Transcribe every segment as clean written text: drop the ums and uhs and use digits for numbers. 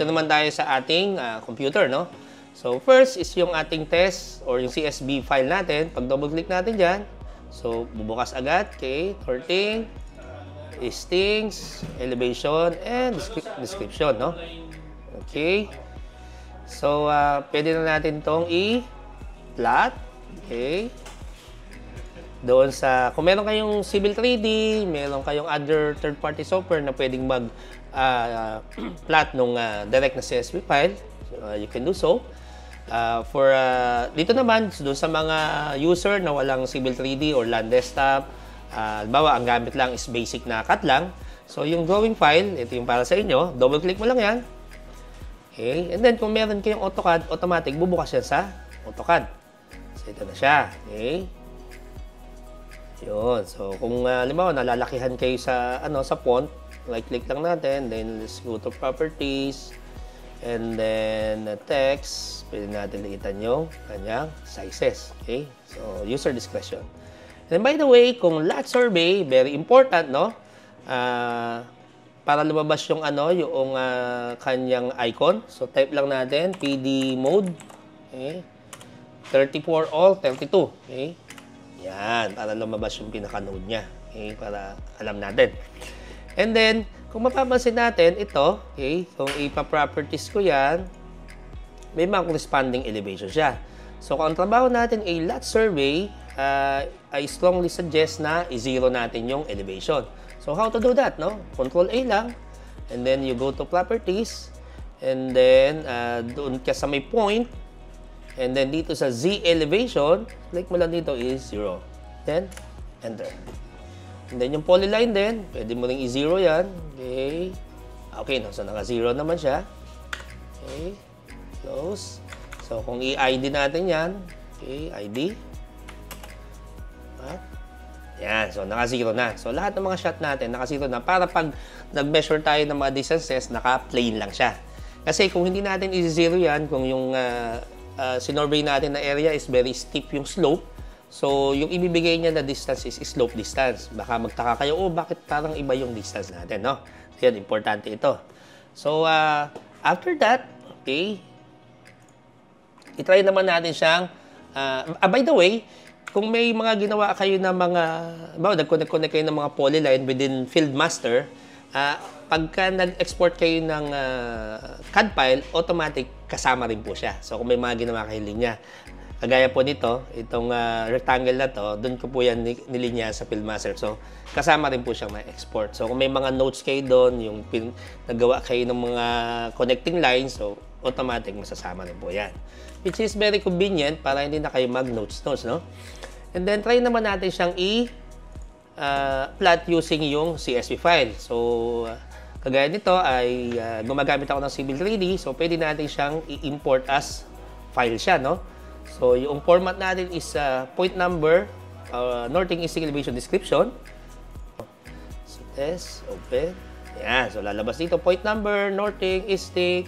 dito naman tayo sa ating computer, no? So, first is yung ating test or yung CSV file natin. Pag double-click natin dyan, so, bubukas agad. Okay, sorting, listings, elevation, and description, no? Okay. So, pwede na natin itong i-plot. Okay. Doon sa, kung meron kayong Civil 3D, meron kayong other third-party software na pwedeng mag-plot nung direct na CSV file, you can do so. Dito naman, doon sa mga user na walang Civil 3D or land desktop, halimbawa, ang gamit lang is basic na cut lang. So, yung drawing file, ito yung para sa inyo. Double-click mo lang yan. Okay. And then, kung meron kayong AutoCAD, automatic, bubukas yan sa AutoCAD. So, ito na siya. Okay. Yun. So, kung halimbawa, nalalakihan kayo sa, sa font, right-click lang natin. Then, let's go to Properties. And then, text. Pwede natin likitan yung kanyang sizes. Okay? So, user discretion. And by the way, kung lot survey, very important, no? Para lumabas yung, yung kanyang icon. So, type lang natin, PD mode. Okay? 34 all, 32. Okay? Yan, para lumabas yung pinaka-node niya. Okay, para alam natin. And then, kung mapapansin natin, ito, okay, kung ipa-properties ko yan, may mga corresponding elevation siya. So, kung ang trabaho natin ay lot survey, I strongly suggest na i-zero natin yung elevation. So, how to do that, no? Control A lang, and then you go to properties, and then, doon ka sa may point, and then dito sa Z elevation, click mo lang dito is 0. Then, enter. And then yung polyline din, pwede mo ring i-0 yan. Okay. Okay, no? So naka-0 naman siya. Okay. Close. So kung i-ID natin yan, okay, ID. Yan. So naka-0 na. So lahat ng mga shot natin, naka-0 na. Para pag nag-measure tayo ng mga distances, naka-plane lang siya. Kasi kung hindi natin i-0 yan, kung yung sinorvey natin na area is very steep yung slope. So, yung ibibigay niya na distance is slope distance. Baka magtaka kayo, bakit parang iba yung distance natin, no? So, yan, importante ito. So, after that, okay, itry naman natin siyang, by the way, kung may mga ginawa kayo na mga, nag-connect kayo ng mga polyline within FieldMaster, pagka nag-export kayo ng CAD file, automatic kasama rin po siya. So, kung may mga ginawa kayo linya, kagaya po nito, itong rectangle na to, doon ko po yan nilinya sa FieldMaster. So, kasama rin po siyang na-export. So, kung may mga notes kayo doon, yung nagawa kayo ng mga connecting lines, so, automatic masasama rin po yan. Which is very convenient para hindi na kayo mag-notes, no? And then, try naman natin siyang plot using yung CSV file. So, kagaya nito ay gumagamit ako ng Civil 3D, so pwede natin siyang i-import as file siya, no? So, yung format natin is point number, northing east elevation description. So, test, open. Yan, so lalabas dito point number, northing, easting,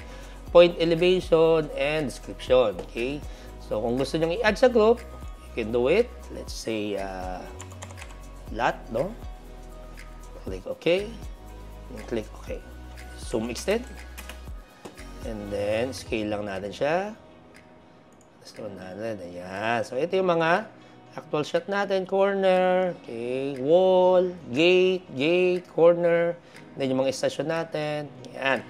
point elevation, and description. Okay? So, kung gusto nyo i-add sa group, you can do it. Let's say, lot, no? Click OK. Click OK. Zoom extend. And then, scale lang natin siya. Gusto natin. Ayan. So, ito yung mga actual shot natin. Corner, okay, wall, gate, corner. Then, yung mga station natin. Ayan.